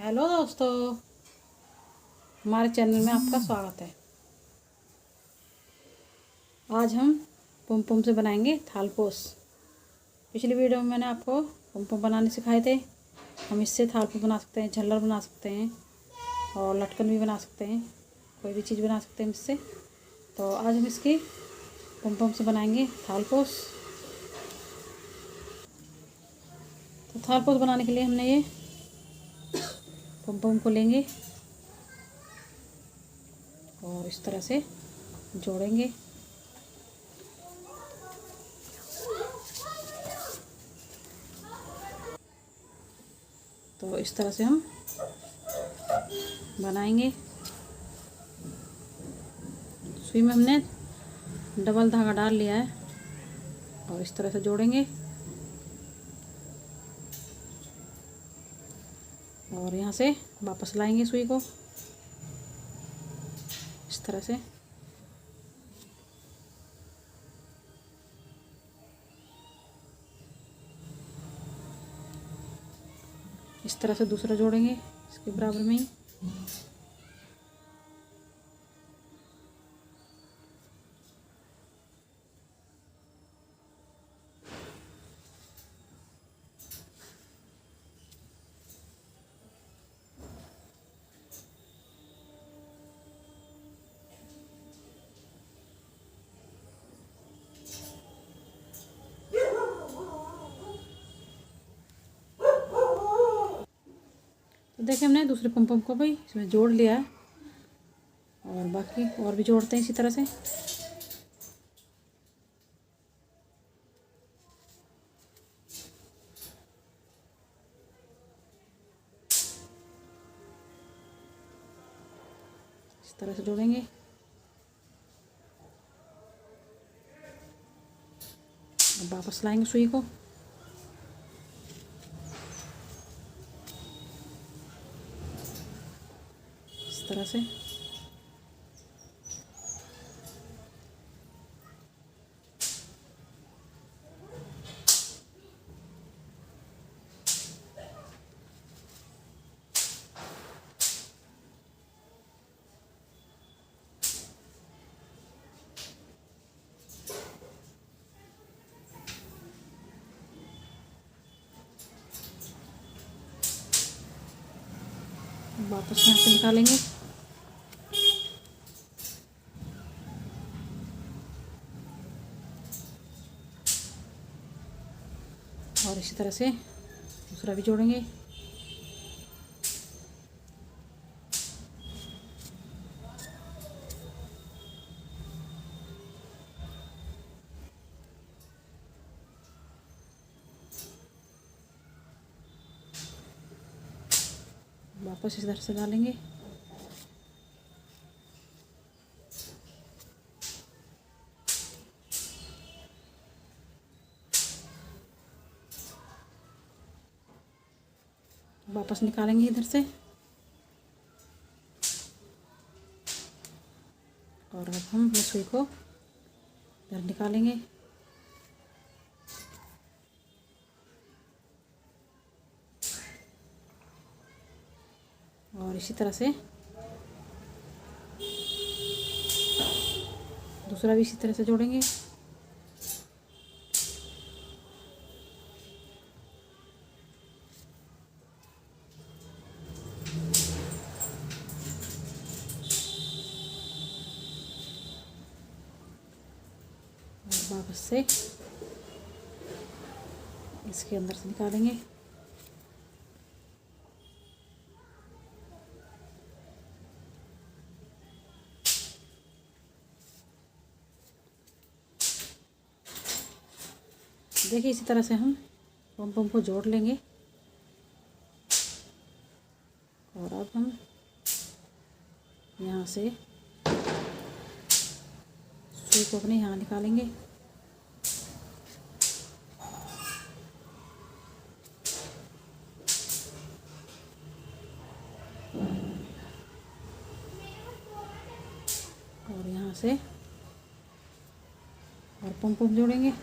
Hello दोस्तों, हमारे channel में आपका स्वागत है। आज हम पम से बनाएंगे थालपोस। पिछली वीडियो में मैंने आपको पम बनाने सिखाए थे। हम इससे थालपोस बना सकते हैं, झल्लर बना सकते हैं और लटकन भी बना सकते हैं, कोई भी चीज़ बना सकते हैं इससे। तो आज हम इसकी पम से बनाएंगे थालपोस। तो थालपोस बनाने के लिए हमने ये पम को लेंगे और इस तरह से जोड़ेंगे। तो इस तरह से हम बनाएंगे। सुई में हमने डबल धागा डाल लिया है और इस तरह से जोड़ेंगे और यहाँ से वापस लाएंगे सुई को इस तरह से। इस तरह से दूसरा जोड़ेंगे इसके बराबर में ही। तो देखिए हमने दूसरे पम को भी इसमें जोड़ लिया है और बाकी और भी जोड़ते हैं इसी तरह से। इस तरह से जोड़ेंगे। अब वापस लाएंगे सुई को इस तरह से। वापस यहाँ से निकालेंगे। और इसी तरह से दूसरा भी जोड़ेंगे। वापस इस तरह से डालेंगे। वापस निकालेंगे इधर से और अब हम सुई को इधर निकालेंगे। और इसी तरह से दूसरा भी इसी तरह से जोड़ेंगे। और वापस से इसके अंदर से निकालेंगे। देखिए इसी तरह से हम पम को जोड़ लेंगे और अब हम यहाँ से सुई को अपने यहाँ निकालेंगे। और यहाँ से और पम जोड़ेंगे।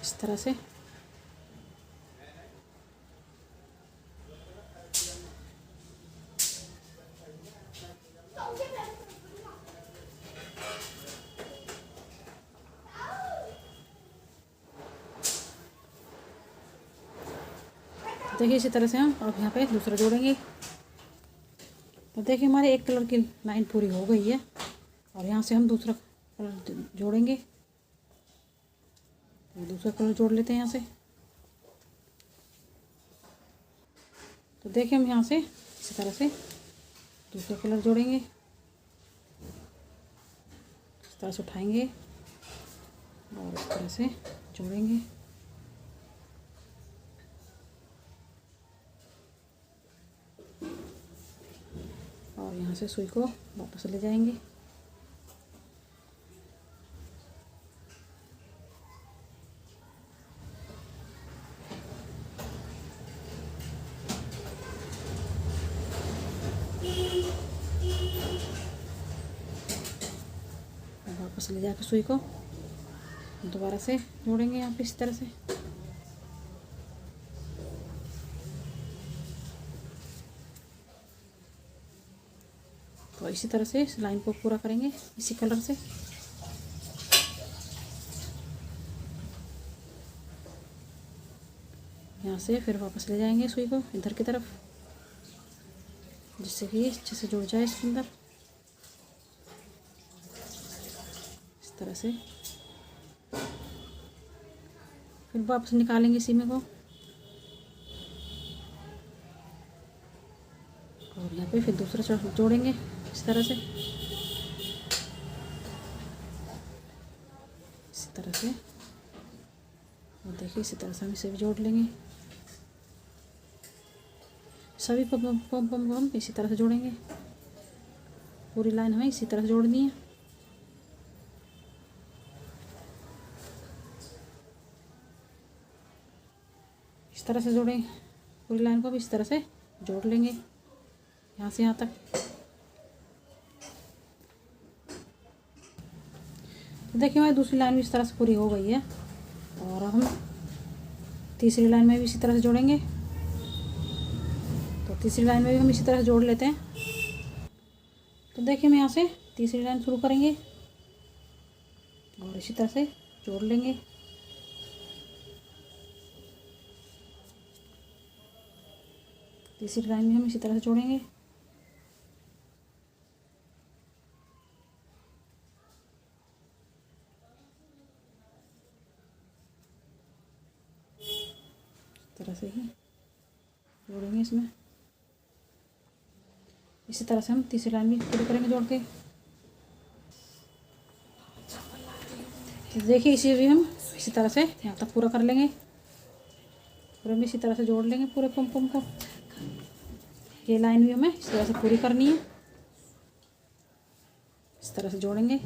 इस तरह से। देखिए इसी तरह से हम अब यहाँ पे दूसरा जोड़ेंगे। तो देखिए हमारे एक कलर की लाइन पूरी हो गई है और यहाँ से हम दूसरा कलर जोड़ेंगे। तो दूसरा कलर जोड़ लेते हैं यहाँ से। तो देखिए हम यहाँ से इसी तरह से दूसरा कलर जोड़ेंगे। इस तरह से उठाएंगे और इस तरह से जोड़ेंगे। और यहाँ से सुई को वापस ले जाएंगे। वापस ले जाकर सुई को दोबारा से जोड़ेंगे यहाँ पे इस तरह से। तो इसी तरह से इस लाइन को पूरा करेंगे इसी कलर से। यहाँ से फिर वापस ले जाएंगे सुई को इधर की तरफ, जिससे कि अच्छे से जुड़ जाए इसके अंदर। इस तरह से फिर वापस निकालेंगे इसी में को और यहाँ पे फिर दूसरा जोड़ेंगे इस तरह से। इसी तरह से और देखिए इसी तरह से हम इसे भी जोड़ लेंगे। सभी पम पम पम हम इसी तरह से जोड़ेंगे। पूरी लाइन हमें इसी तरह से जोड़नी है। इस तरह से जोड़ें पूरी लाइन को भी इस तरह से जोड़ लेंगे यहाँ से यहाँ तक। तो देखिए हमारी दूसरी लाइन भी इस तरह से पूरी हो गई है और हम तीसरी लाइन में भी इसी तरह से जोड़ेंगे। तो तीसरी लाइन में भी हम इसी तरह से जोड़ लेते हैं। तो देखिए हम यहाँ से तीसरी लाइन शुरू करेंगे और इसी तरह से जोड़ लेंगे। तीसरी लाइन में हम इसी तरह से जोड़ेंगे। इस तरह से ही जोड़ेंगे इसमें। इसी तरह से हम तीसरी लाइन भी पूरी करेंगे जोड़ के। तो देखिए इसी भी हम इसी तरह से यहाँ तक पूरा कर लेंगे। पूरे में इसी तरह से जोड़ लेंगे पूरे पम पम को। ये लाइन भी हमें इस तरह से पूरी करनी है। इस तरह से जोड़ेंगे।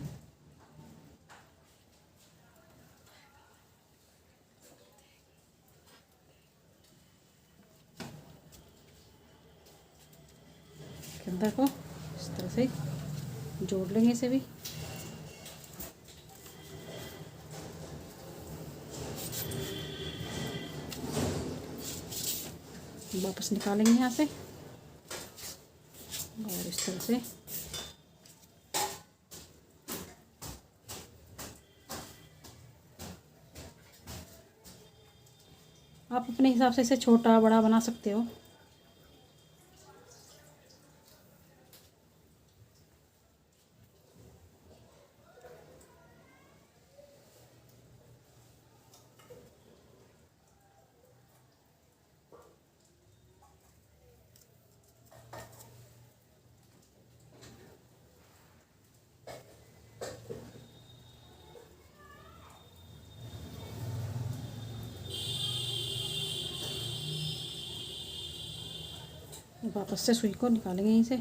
अंदर को इस तरह से जोड़ लेंगे इसे भी। वापस निकालेंगे यहाँ से और इस तरह से आप अपने हिसाब से इसे छोटा बड़ा बना सकते हो। वापस से सुई को निकालेंगे यहीं से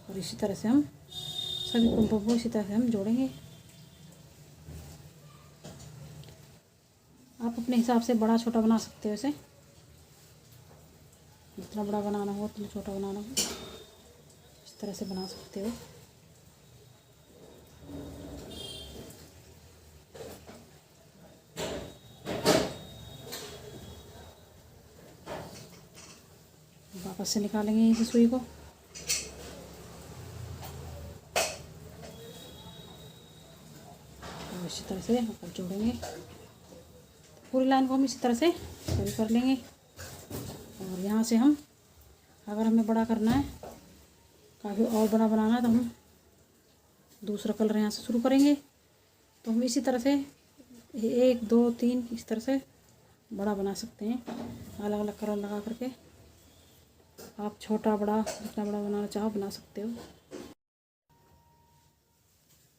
और इसी तरह से हम सभी पंपों को इसी तरह से हम जोड़ेंगे। आप अपने हिसाब से बड़ा छोटा बना सकते हो इसे। जितना बड़ा बनाना हो उतना छोटा बनाना हो इस तरह से बना सकते हो। वापस से निकालेंगे इस सुई को। और इसी तरह से ऊपर जोड़ेंगे। पूरी लाइन को हम इसी तरह से पूरी कर लेंगे। और यहाँ से हम, अगर हमें बड़ा करना है, काफ़ी और बड़ा बनाना है, तो हम दूसरा कलर यहाँ से शुरू करेंगे। तो हम इसी तरह से 1 2 3 इस तरह से बड़ा बना सकते हैं, अलग अलग कलर लगा करके। आप छोटा बड़ा जितना बड़ा बनाना चाहो बना सकते हो।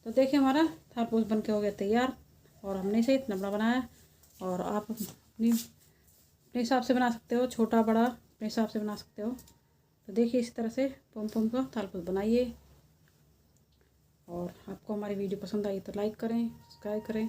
तो देखिए हमारा थालपोस बन के हो गया तैयार। और हमने इसे इतना बड़ा बनाया। और आप अपने हिसाब से बना सकते हो, छोटा बड़ा अपने हिसाब से बना सकते हो। तो देखिए इस तरह से पोम का थालपोस बनाइए। और आपको हमारी वीडियो पसंद आई तो लाइक करें, सब्सक्राइब करें।